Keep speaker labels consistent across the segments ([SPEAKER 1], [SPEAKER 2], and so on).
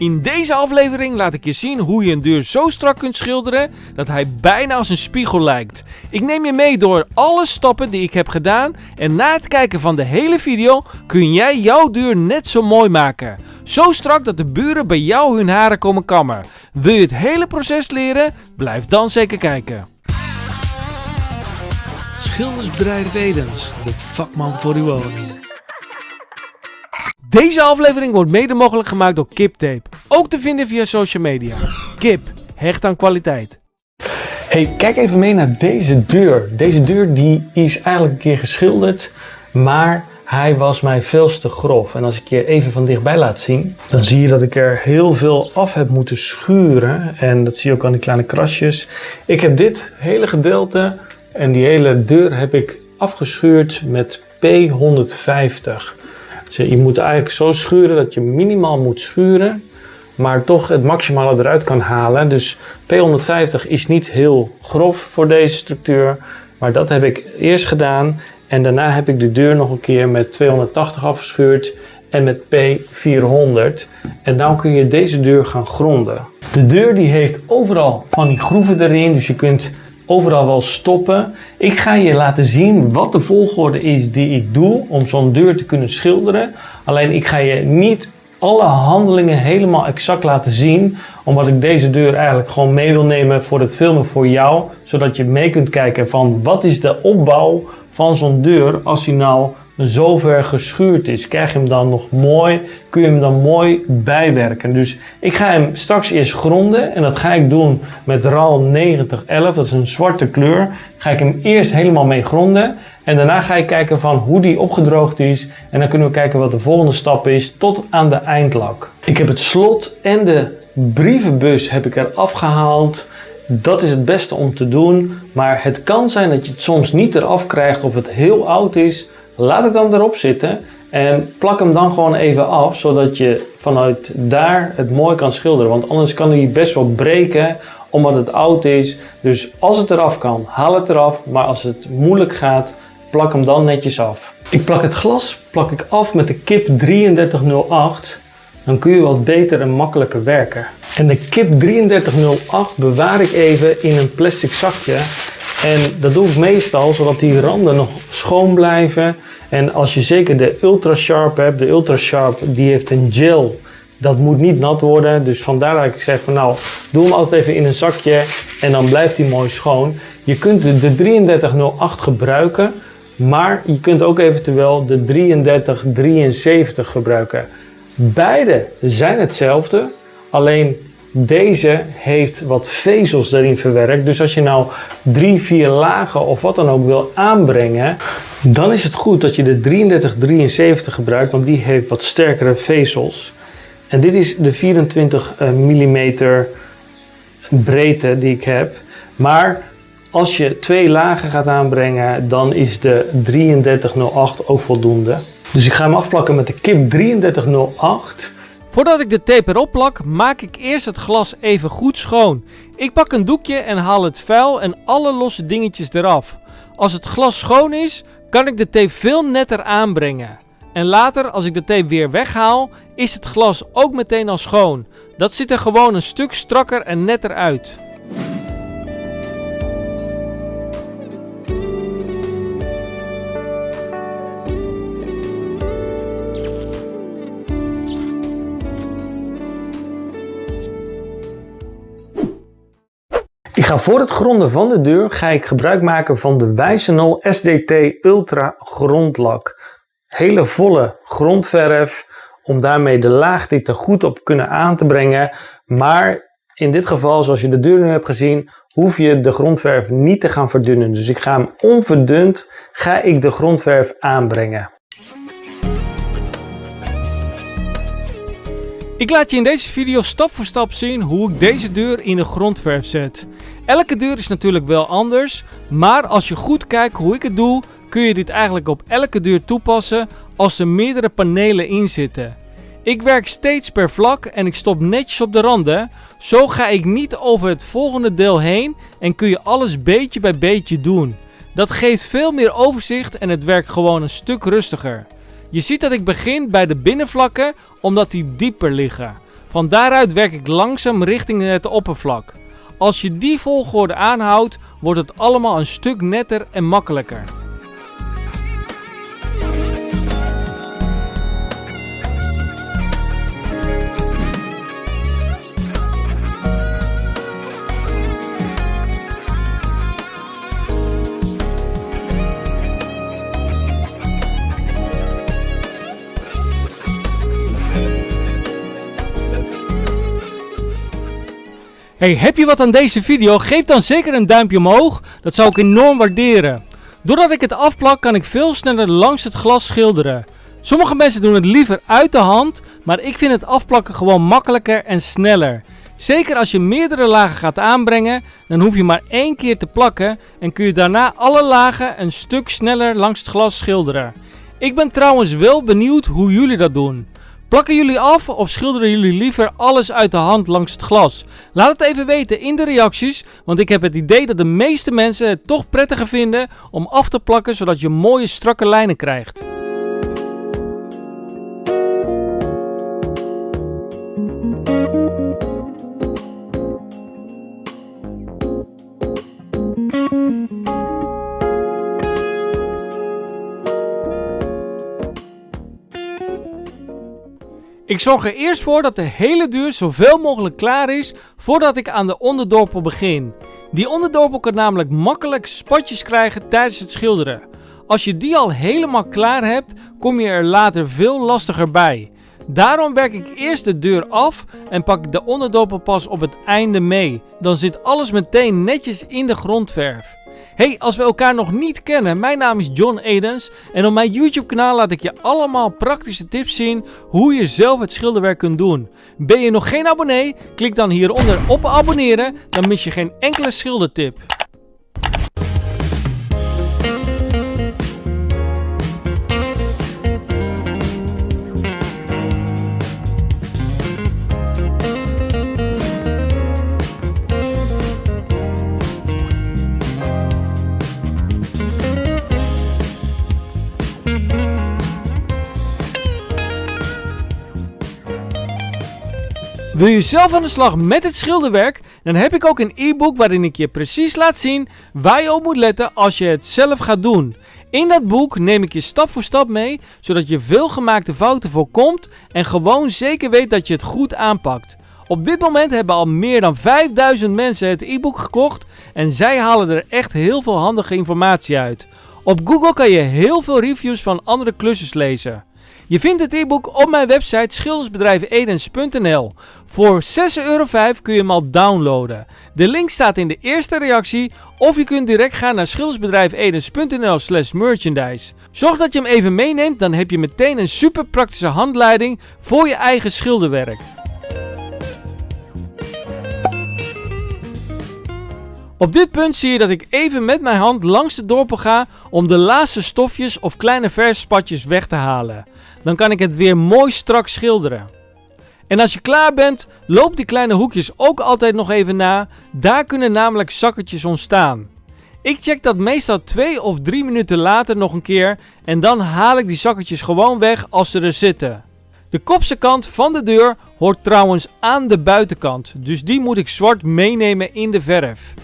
[SPEAKER 1] In deze aflevering laat ik je zien hoe je een deur zo strak kunt schilderen dat hij bijna als een spiegel lijkt. Ik neem je mee door alle stappen die ik heb gedaan en na het kijken van de hele video kun jij jouw deur net zo mooi maken. Zo strak dat de buren bij jou hun haren komen kammen. Wil je het hele proces leren? Blijf dan zeker kijken.
[SPEAKER 2] Schildersbedrijf Edens, de vakman voor uw woning.
[SPEAKER 1] Deze aflevering wordt mede mogelijk gemaakt door Kiptape. Ook te vinden via social media. Kip, hecht aan kwaliteit.
[SPEAKER 2] Hey, kijk even mee naar deze deur. Deze deur die is eigenlijk een keer geschilderd, maar hij was mij veel te grof. En als ik je even van dichtbij laat zien, dan zie je dat ik er heel veel af heb moeten schuren. En dat zie je ook aan die kleine krasjes. Ik heb dit hele gedeelte en die hele deur heb ik afgeschuurd met P150. Dus je moet eigenlijk zo schuren dat je minimaal moet schuren, maar toch het maximale eruit kan halen. Dus P150 is niet heel grof voor deze structuur, maar dat heb ik eerst gedaan. En daarna heb ik de deur nog een keer met 280 afgeschuurd en met P400. En dan kun je deze deur gaan gronden. De deur die heeft overal van die groeven erin, dus je kunt overal wel stoppen. Ik ga je laten zien wat de volgorde is die ik doe om zo'n deur te kunnen schilderen. Alleen ik ga je niet alle handelingen helemaal exact laten zien, omdat ik deze deur eigenlijk gewoon mee wil nemen voor het filmen voor jou, zodat je mee kunt kijken van wat is de opbouw van zo'n deur als hij nou zo ver geschuurd is. Krijg je hem dan nog mooi, kun je hem dan mooi bijwerken. Dus ik ga hem straks eerst gronden en dat ga ik doen met RAL 9011, dat is een zwarte kleur. Ga ik hem eerst helemaal mee gronden en daarna ga ik kijken van hoe die opgedroogd is en dan kunnen we kijken wat de volgende stap is tot aan de eindlak. Ik heb het slot en de brievenbus heb ik eraf gehaald. Dat is het beste om te doen, maar het kan zijn dat je het soms niet eraf krijgt of het heel oud is. Laat het dan erop zitten en plak hem dan gewoon even af, zodat je vanuit daar het mooi kan schilderen. Want anders kan hij best wel breken, omdat het oud is. Dus als het eraf kan, haal het eraf. Maar als het moeilijk gaat, plak hem dan netjes af. Ik plak het glas af met de kip 3308. Dan kun je wat beter en makkelijker werken. En de kip 3308 bewaar ik even in een plastic zakje. En dat doe ik meestal zodat die randen nog schoon blijven. En als je zeker de Ultra Sharp hebt, de Ultra Sharp die heeft een gel. Dat moet niet nat worden. Dus vandaar dat ik zeg van nou, doe hem altijd even in een zakje en dan blijft hij mooi schoon. Je kunt de 3308 gebruiken, maar je kunt ook eventueel de 3373 gebruiken. Beide zijn hetzelfde, alleen deze heeft wat vezels erin verwerkt. Dus als je nou 3-4 lagen of wat dan ook wil aanbrengen, dan is het goed dat je de 3373 gebruikt, want die heeft wat sterkere vezels. En dit is de 24 mm breedte die ik heb. Maar als je 2 lagen gaat aanbrengen, dan is de 3308 ook voldoende. Dus ik ga hem afplakken met de kip 3308.
[SPEAKER 1] Voordat ik de tape erop plak, maak ik eerst het glas even goed schoon. Ik pak een doekje en haal het vuil en alle losse dingetjes eraf. Als het glas schoon is, kan ik de tape veel netter aanbrengen. En later, als ik de tape weer weghaal, is het glas ook meteen al schoon. Dat ziet er gewoon een stuk strakker en netter uit.
[SPEAKER 2] Ik ga voor het gronden van de deur gebruik maken van de Wijzenol SDT Ultra grondlak. Hele volle grondverf om daarmee de laagdikte goed op kunnen aan te brengen. Maar in dit geval, zoals je de deur nu hebt gezien, hoef je de grondverf niet te gaan verdunnen. Dus ik ga hem onverdund de grondverf aanbrengen.
[SPEAKER 1] Ik laat je in deze video stap voor stap zien hoe ik deze deur in de grondverf zet. Elke deur is natuurlijk wel anders, maar als je goed kijkt hoe ik het doe, kun je dit eigenlijk op elke deur toepassen als er meerdere panelen in zitten. Ik werk steeds per vlak en ik stop netjes op de randen, zo ga ik niet over het volgende deel heen en kun je alles beetje bij beetje doen. Dat geeft veel meer overzicht en het werkt gewoon een stuk rustiger. Je ziet dat ik begin bij de binnenvlakken omdat die dieper liggen. Van daaruit werk ik langzaam richting het oppervlak. Als je die volgorde aanhoudt, wordt het allemaal een stuk netter en makkelijker. Hey, heb je wat aan deze video? Geef dan zeker een duimpje omhoog, dat zou ik enorm waarderen. Doordat ik het afplak kan ik veel sneller langs het glas schilderen. Sommige mensen doen het liever uit de hand, maar ik vind het afplakken gewoon makkelijker en sneller. Zeker als je meerdere lagen gaat aanbrengen, dan hoef je maar 1 keer te plakken en kun je daarna alle lagen een stuk sneller langs het glas schilderen. Ik ben trouwens wel benieuwd hoe jullie dat doen. Plakken jullie af of schilderen jullie liever alles uit de hand langs het glas? Laat het even weten in de reacties, want ik heb het idee dat de meeste mensen het toch prettiger vinden om af te plakken zodat je mooie strakke lijnen krijgt. Ik zorg er eerst voor dat de hele deur zoveel mogelijk klaar is voordat ik aan de onderdorpel begin. Die onderdorpel kan namelijk makkelijk spatjes krijgen tijdens het schilderen. Als je die al helemaal klaar hebt, kom je er later veel lastiger bij. Daarom werk ik eerst de deur af en pak ik de onderdorpel pas op het einde mee. Dan zit alles meteen netjes in de grondverf. Hey, als we elkaar nog niet kennen, mijn naam is John Edens en op mijn YouTube kanaal laat ik je allemaal praktische tips zien hoe je zelf het schilderwerk kunt doen. Ben je nog geen abonnee? Klik dan hieronder op abonneren, dan mis je geen enkele schildertip. Wil je zelf aan de slag met het schilderwerk? Dan heb ik ook een e-book waarin ik je precies laat zien waar je op moet letten als je het zelf gaat doen. In dat boek neem ik je stap voor stap mee, zodat je veel gemaakte fouten voorkomt en gewoon zeker weet dat je het goed aanpakt. Op dit moment hebben al meer dan 5000 mensen het e-book gekocht en zij halen er echt heel veel handige informatie uit. Op Google kan je heel veel reviews van andere klussers lezen. Je vindt het e-book op mijn website schildersbedrijfedens.nl. Voor €6,05 kun je hem al downloaden. De link staat in de eerste reactie of je kunt direct gaan naar schildersbedrijfedens.nl/merchandise. Zorg dat je hem even meeneemt, dan heb je meteen een super praktische handleiding voor je eigen schilderwerk. Op dit punt zie je dat ik even met mijn hand langs de dorpel ga om de laatste stofjes of kleine verfspatjes weg te halen. Dan kan ik het weer mooi strak schilderen. En als je klaar bent, loop die kleine hoekjes ook altijd nog even na. Daar kunnen namelijk zakketjes ontstaan. Ik check dat meestal 2 of 3 minuten later nog een keer en dan haal ik die zakketjes gewoon weg als ze er zitten. De kopse kant van de deur hoort trouwens aan de buitenkant, dus die moet ik zwart meenemen in de verf.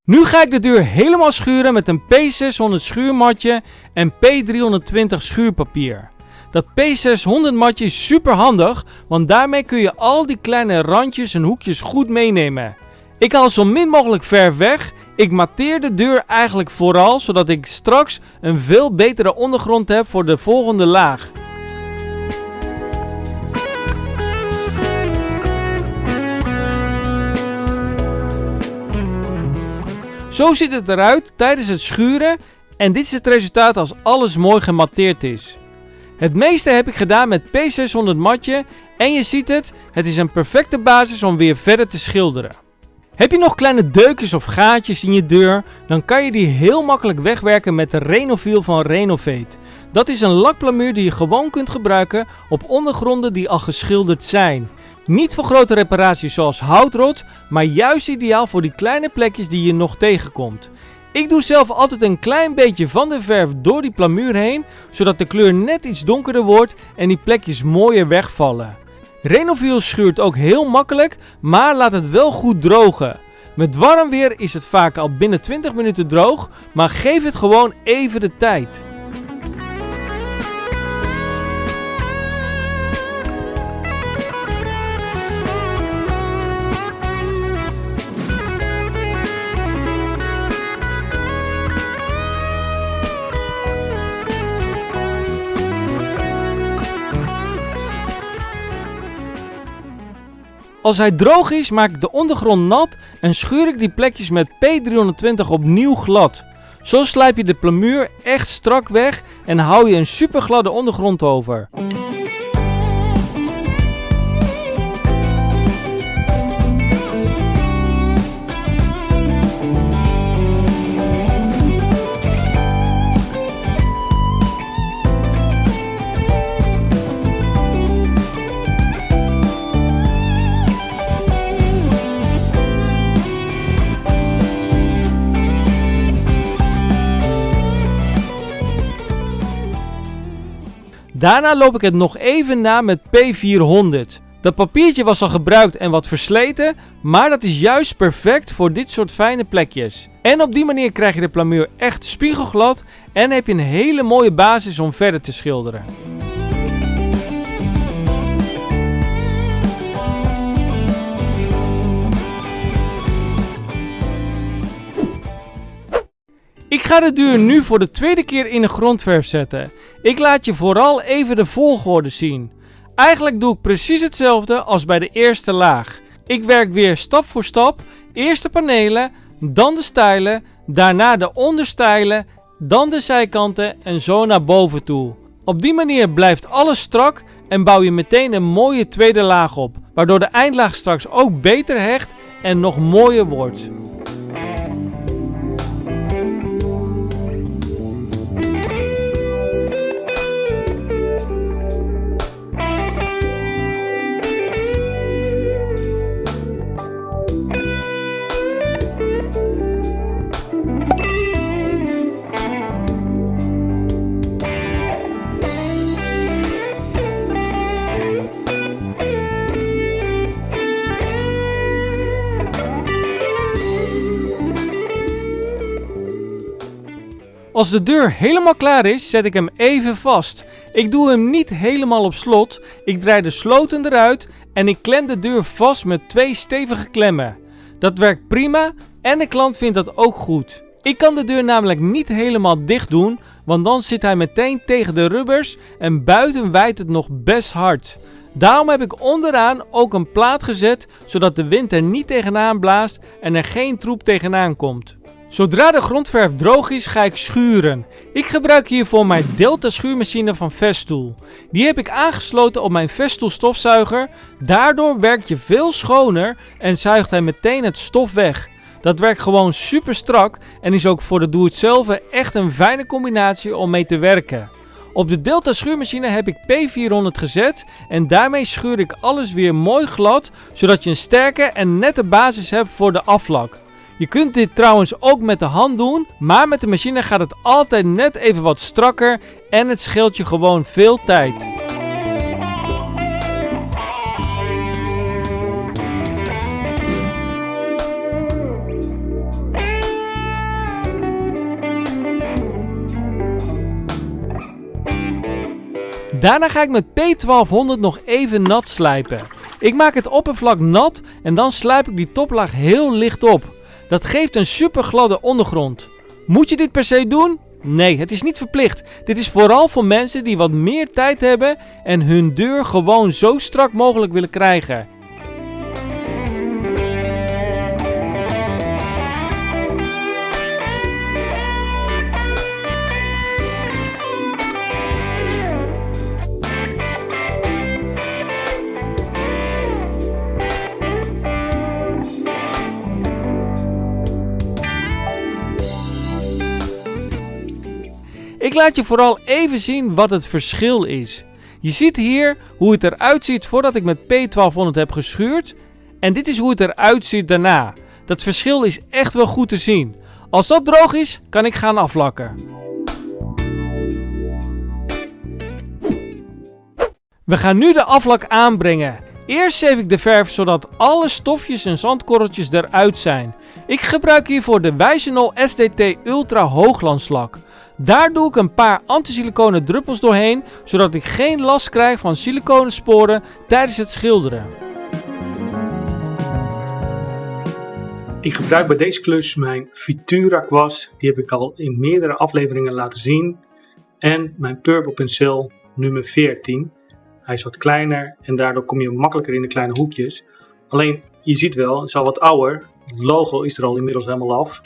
[SPEAKER 1] Nu ga ik de deur helemaal schuren met een P600 schuurmatje en P320 schuurpapier. Dat P600 matje is super handig, want daarmee kun je al die kleine randjes en hoekjes goed meenemen. Ik haal zo min mogelijk verf weg. Ik matteer de deur eigenlijk vooral, zodat ik straks een veel betere ondergrond heb voor de volgende laag. Zo ziet het eruit tijdens het schuren en dit is het resultaat als alles mooi gematteerd is. Het meeste heb ik gedaan met P600 matje en je ziet het is een perfecte basis om weer verder te schilderen. Heb je nog kleine deukjes of gaatjes in je deur, dan kan je die heel makkelijk wegwerken met de Renoviel van Renovate. Dat is een lakplamuur die je gewoon kunt gebruiken op ondergronden die al geschilderd zijn. Niet voor grote reparaties zoals houtrot, maar juist ideaal voor die kleine plekjes die je nog tegenkomt. Ik doe zelf altijd een klein beetje van de verf door die plamuur heen, zodat de kleur net iets donkerder wordt en die plekjes mooier wegvallen. Renoviel schuurt ook heel makkelijk, maar laat het wel goed drogen. Met warm weer is het vaak al binnen 20 minuten droog, maar geef het gewoon even de tijd. Als hij droog is, maak ik de ondergrond nat en schuur ik die plekjes met P320 opnieuw glad. Zo slijp je de plamuur echt strak weg en hou je een super gladde ondergrond over. Daarna loop ik het nog even na met P400. Dat papiertje was al gebruikt en wat versleten, maar dat is juist perfect voor dit soort fijne plekjes. En op die manier krijg je de plamuur echt spiegelglad en heb je een hele mooie basis om verder te schilderen. Ik ga de deur nu voor de tweede keer in de grondverf zetten. Ik laat je vooral even de volgorde zien. Eigenlijk doe ik precies hetzelfde als bij de eerste laag. Ik werk weer stap voor stap. Eerst de panelen, dan de stijlen, daarna de onderstijlen, dan de zijkanten en zo naar boven toe. Op die manier blijft alles strak en bouw je meteen een mooie tweede laag op, waardoor de eindlaag straks ook beter hecht en nog mooier wordt. Als de deur helemaal klaar is, zet ik hem even vast. Ik doe hem niet helemaal op slot, ik draai de sloten eruit en ik klem de deur vast met 2 stevige klemmen. Dat werkt prima en de klant vindt dat ook goed. Ik kan de deur namelijk niet helemaal dicht doen, want dan zit hij meteen tegen de rubbers en buiten waait het nog best hard. Daarom heb ik onderaan ook een plaat gezet, zodat de wind er niet tegenaan blaast en er geen troep tegenaan komt. Zodra de grondverf droog is, ga ik schuren. Ik gebruik hiervoor mijn Delta schuurmachine van Festool. Die heb ik aangesloten op mijn Festool stofzuiger. Daardoor werkt je veel schoner en zuigt hij meteen het stof weg. Dat werkt gewoon super strak en is ook voor de doe-het-zelver echt een fijne combinatie om mee te werken. Op de Delta schuurmachine heb ik P400 gezet en daarmee schuur ik alles weer mooi glad, zodat je een sterke en nette basis hebt voor de aflak. Je kunt dit trouwens ook met de hand doen, maar met de machine gaat het altijd net even wat strakker en het scheelt je gewoon veel tijd. Daarna ga ik met P1200 nog even nat slijpen. Ik maak het oppervlak nat en dan slijp ik die toplaag heel licht op. Dat geeft een super gladde ondergrond. Moet je dit per se doen? Nee, het is niet verplicht. Dit is vooral voor mensen die wat meer tijd hebben en hun deur gewoon zo strak mogelijk willen krijgen. Ik laat je vooral even zien wat het verschil is. Je ziet hier hoe het eruit ziet voordat ik met P1200 heb geschuurd. En dit is hoe het eruit ziet daarna. Dat verschil is echt wel goed te zien. Als dat droog is, kan ik gaan aflakken. We gaan nu de aflak aanbrengen. Eerst zeef ik de verf zodat alle stofjes en zandkorreltjes eruit zijn. Ik gebruik hiervoor de Wijzenol SDT Ultra Hoogglanslak. Daar doe ik een paar antisiliconen druppels doorheen, zodat ik geen last krijg van siliconensporen tijdens het schilderen.
[SPEAKER 2] Ik gebruik bij deze klus mijn Futura kwast. Die heb ik al in meerdere afleveringen laten zien. En mijn Purple penseel nummer 14. Hij is wat kleiner en daardoor kom je makkelijker in de kleine hoekjes. Alleen, je ziet wel, het is al wat ouder. Het logo is er al inmiddels helemaal af.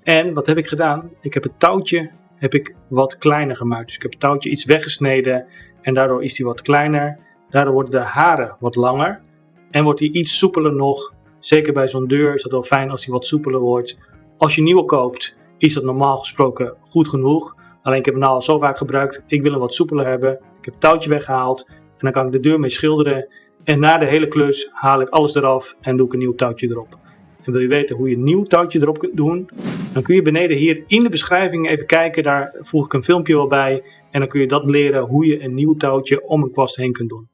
[SPEAKER 2] En wat heb ik gedaan? Ik heb het touwtje wat kleiner gemaakt. Dus ik heb het touwtje iets weggesneden en daardoor is die wat kleiner. Daardoor worden de haren wat langer en wordt die iets soepeler nog. Zeker bij zo'n deur is dat wel fijn als die wat soepeler wordt. Als je nieuwe koopt, is dat normaal gesproken goed genoeg. Alleen ik heb hem nou al zo vaak gebruikt. Ik wil hem wat soepeler hebben. Ik heb het touwtje weggehaald. En dan kan ik de deur mee schilderen. En na de hele klus haal ik alles eraf en doe ik een nieuw touwtje erop. En wil je weten hoe je een nieuw touwtje erop kunt doen? Dan kun je beneden hier in de beschrijving even kijken. Daar voeg ik een filmpje wel bij. En dan kun je dat leren hoe je een nieuw touwtje om een kwast heen kunt doen.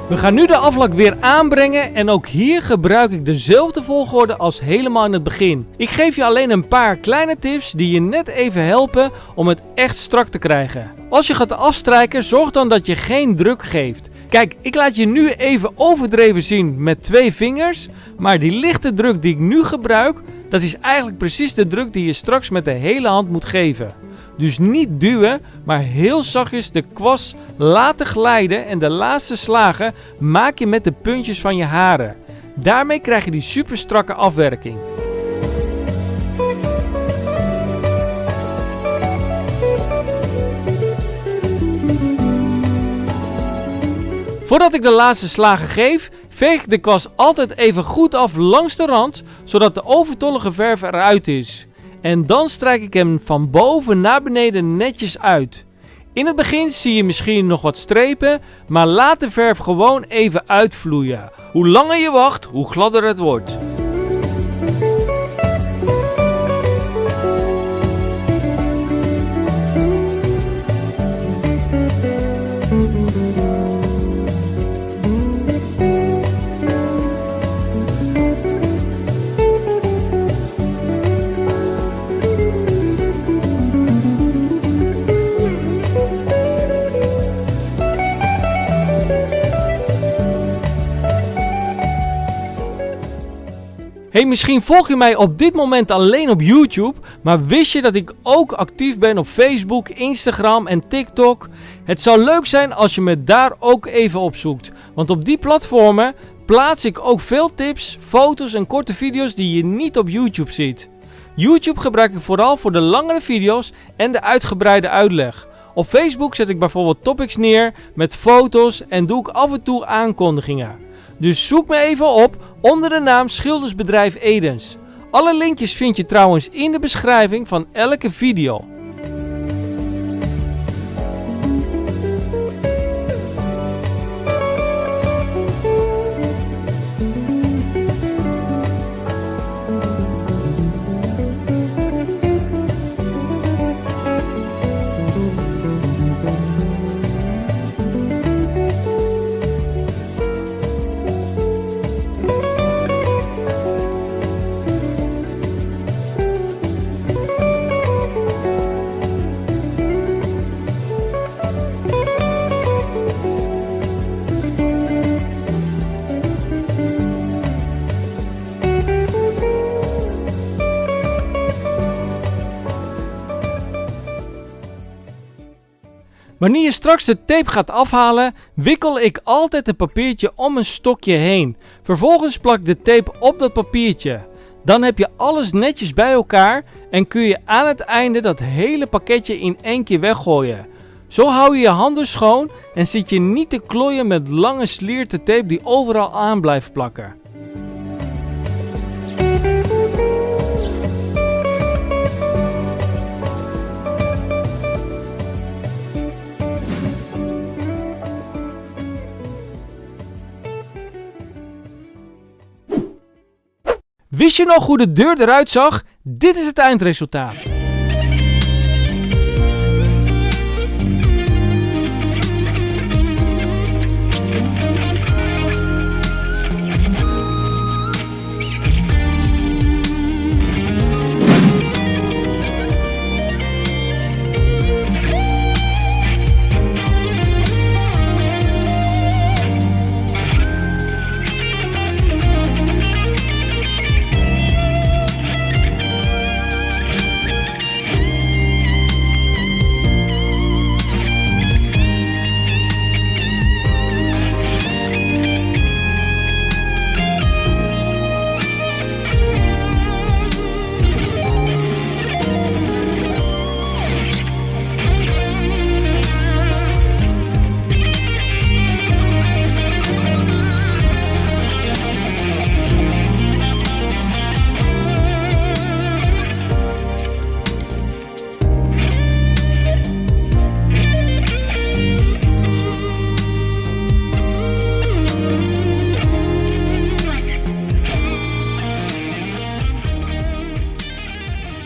[SPEAKER 1] We gaan nu de aflak weer aanbrengen en ook hier gebruik ik dezelfde volgorde als helemaal in het begin. Ik geef je alleen een paar kleine tips die je net even helpen om het echt strak te krijgen. Als je gaat afstrijken, zorg dan dat je geen druk geeft. Kijk, ik laat je nu even overdreven zien met 2 vingers, maar die lichte druk die ik nu gebruik, dat is eigenlijk precies de druk die je straks met de hele hand moet geven. Dus niet duwen, maar heel zachtjes de kwast laten glijden en de laatste slagen maak je met de puntjes van je haren. Daarmee krijg je die super strakke afwerking. Voordat ik de laatste slagen geef, veeg ik de kwast altijd even goed af langs de rand, zodat de overtollige verf eruit is. En dan strijk ik hem van boven naar beneden netjes uit. In het begin zie je misschien nog wat strepen, maar laat de verf gewoon even uitvloeien. Hoe langer je wacht, hoe gladder het wordt. Hey, misschien volg je mij op dit moment alleen op YouTube, maar wist je dat ik ook actief ben op Facebook, Instagram en TikTok? Het zou leuk zijn als je me daar ook even opzoekt, want op die platformen plaats ik ook veel tips, foto's en korte video's die je niet op YouTube ziet. YouTube gebruik ik vooral voor de langere video's en de uitgebreide uitleg. Op Facebook zet ik bijvoorbeeld topics neer met foto's en doe ik af en toe aankondigingen. Dus zoek me even op onder de naam Schildersbedrijf Edens. Alle linkjes vind je trouwens in de beschrijving van elke video. Wanneer je straks de tape gaat afhalen, wikkel ik altijd het papiertje om een stokje heen. Vervolgens plak ik de tape op dat papiertje. Dan heb je alles netjes bij elkaar en kun je aan het einde dat hele pakketje in één keer weggooien. Zo hou je je handen schoon en zit je niet te klooien met lange slierte tape die overal aan blijft plakken. Wist je nog hoe de deur eruit zag? Dit is het eindresultaat.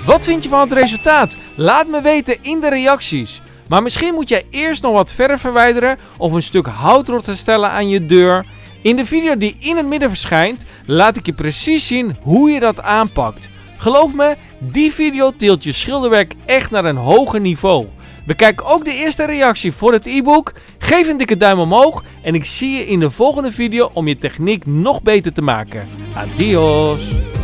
[SPEAKER 1] Wat vind je van het resultaat? Laat me weten in de reacties. Maar misschien moet jij eerst nog wat verf verwijderen of een stuk houtrot herstellen aan je deur. In de video die in het midden verschijnt, laat ik je precies zien hoe je dat aanpakt. Geloof me, die video tilt je schilderwerk echt naar een hoger niveau. Bekijk ook de eerste reactie voor het e-book. Geef een dikke duim omhoog en ik zie je in de volgende video om je techniek nog beter te maken. Adios!